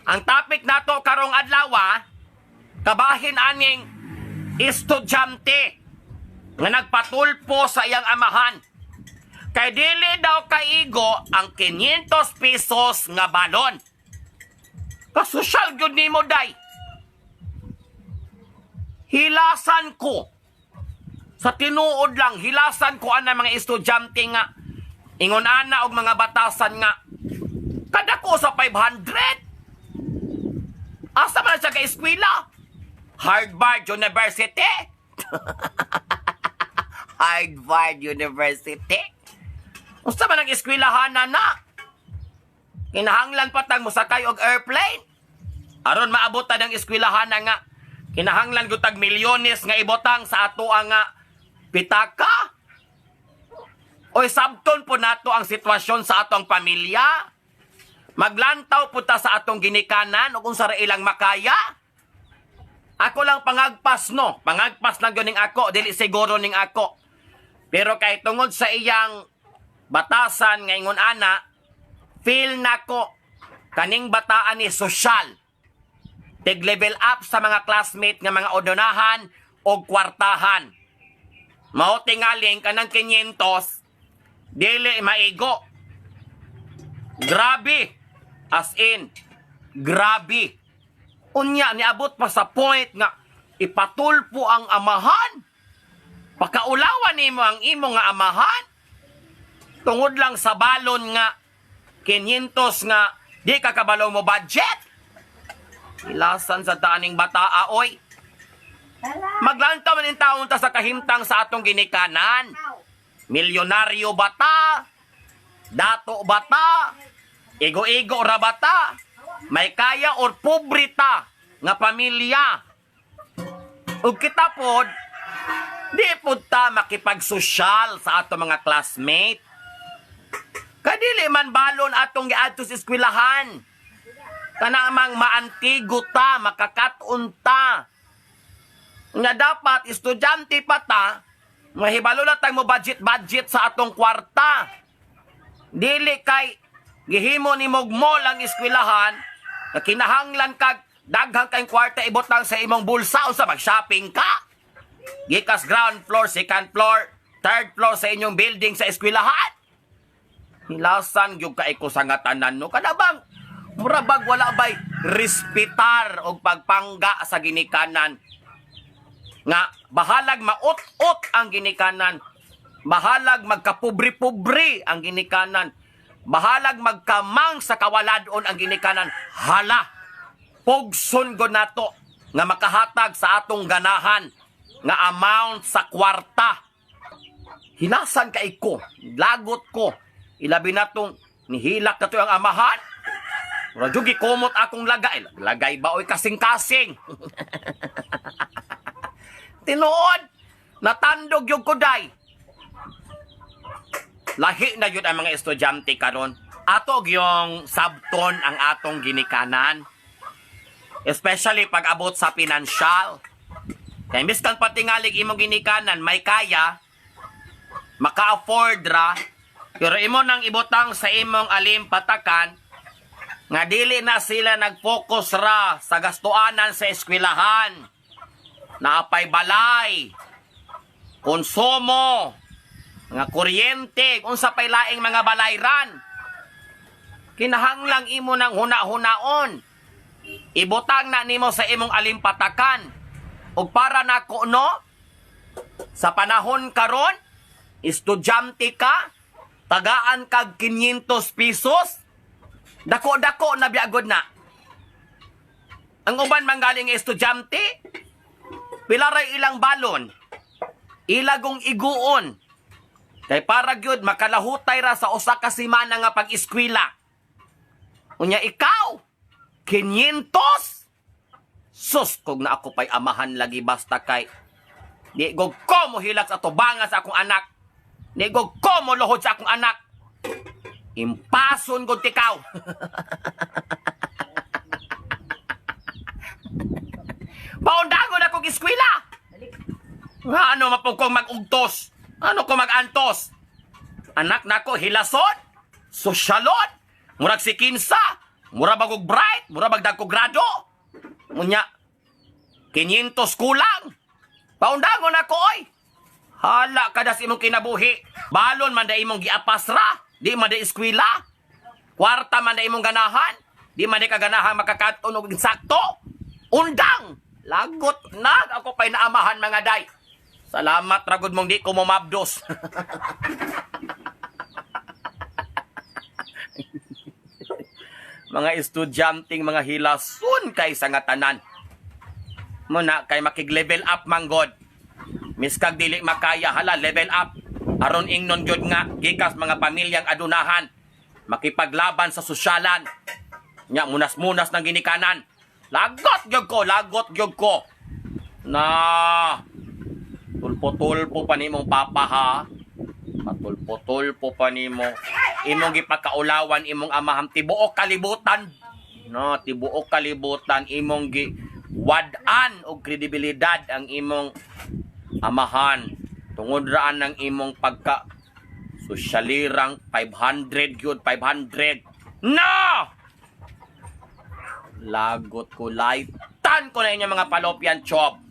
Ang topic nato karong adlaw, kabahin aning estudyante nga nagpatulpo sa iyang amahan. Kay dili daw kaigo ang 500 pesos nga balon. Kasosyal gyud nimo day. Hilasan ko. Sa tinuod lang, hilasan ko ana mga estudyante nga ingon ana og mga batasan nga kada ko sa 500. Asa man siya ka eskwela? Harvard University? Harvard University? Usa man ang eskwelahan na? Kinahanglan pa tang musakay og airplane? Aron maabot ta ng eskwelahan nga kinahanglan gud tag milyones nga ibotang sa ato nga pitaka? Oy sabton po nato ang sitwasyon sa atong pamilya? Maglantaw po ta sa atong ginikanan o kung sa ilang makaya? Ako lang pangagpas, no? Pangagpas lang yun ning ako, dili siguro ning ako. Pero kay tungod sa iyang batasan nga ingon ana, feel nako kaning bataan ni sosyal. Tig level up sa mga classmate nga mga odonahan o kwartahan. Mao tingaling kanang 500, dili maigo. Grabe. As in, grabe. Unya, niabot pa sa point nga ipatulpo ang amahan. Pakaulawan nimo ang imo nga amahan. Tungod lang sa balon nga 500 nga di ka kabalo mo budget. Ilasan sa taaning bataa, oy. Maglantaw man in taon ta sa kahimtang sa atong ginikanan. Milyonaryo bata, dato bata, igo-igo ra bata, may kaya or pobrita nga pamilya. Ug kita pod, di pod ta makipagsosyal sa ato mga classmate. Kadili man balon atong giadto sa eskwelahan. Kanamang maantigo ta, makakaton ta. Nga dapat estudyante pa ta, mahibalo na tayo mo budget sa atong kwarta. Dili kay gihimo ni mugmol ang eskwelahan, na kinahanglan kag daghang kayong kwarta ibot lang sa imong bulsa o sa mag-shopping ka. Gikas ground floor, second floor, third floor sa inyong building sa eskwelahan. Hilasan gyud kay ko sa ngatanan no. Kadabang murabag wala bay respetar og pagpangga sa ginikanan. Nga bahalag maut-ut ang ginikanan. Bahalag magkapubri-pubri ang ginikanan. Bahalag magkamang sa kawaladon ang ginikanan. Hala, pugson go nato nga makahatag sa atong ganahan nga amount sa kwarta. Hinasan ka ko, lagot ko, ilabi natong nihilak na to ang amahan. Radyo gikumot akong lagay. Lagay ba oy kasing-kasing? Tinuod, natandog yung kuday. Lahi na yun ang mga estudyante karon. Atog yung sabton ang atong ginikanan. Especially pag abot sa pinansyal. Kaya imbis kang patingalig imong ginikanan, may kaya, maka-afford ra, pero imo nang ibutang sa imong alimpatakan, nga dili na sila nag-focus ra sa gastuanan sa eskwelahan. Naapay balay, konsumo, mga kuryente, unsa pay laing mga balayran. Kinahanglang imo ng huna-hunaon. Ibutang na nimo sa imong alimpatakan. Ug para nako no, sa panahon karon, estudyante ka, tagaan kag 500 pesos, dako-dako na biagod na. Ang uban manggaling estudyante, pilaray ilang balon, ilagong iguon, kay para gyud makalahutay ra sa usa ka semana nga pag-eskwela. Unya ikaw, 500? Sus, kog na ako pa'y amahan lagi basta kay di gog ko mo hilat sa tubangan sa akong anak. Di gog ko mo luhod sa akong anak. Impason gud tikaw. Paundagon akong eskwela. Nga ano mapugkong mag-ugtos? Ano ko mag-antos? Anak nako hilasod? Sosyalod? Murag si Kinsa? Mura bagog bright, mura bagdag ko grado. Munya 500 kulang. Paundangon ako oy. Hala kada sa imong kinabuhi. Balon man da imong giapasra, di man da eskwela. Kwarta man da imong ganahan, di man da kaganahan makakaton og sakto. Undang. Lagot na ako pay naamahan mga day. Salamat ragod mong di ko momabdos. Mga estudyanteng mga hilason kay sa nga tanan. Muna kay makig-level up manggod. Miskag dili makaya hala level up. Aron ingnon gyud nga gikas mga pamilyang adunahan. Makipaglaban sa sosyalan. Nya munas-munas ng ginikanan. Lagot gyud ko. Na tulpo-tulpo pa nimong papa ha. Matulpo-tulpo pa nimo. Imong gipakaulawan imong amaham tibuok kalibutan. No, tibuok kalibutan imong gi wadan og kredibilidad ang imong amahan. Tungod raan ng imong pagka sosyalirang 500 gyud 500. No! Lagot ko laitan ko na inyo mga fallopian tube.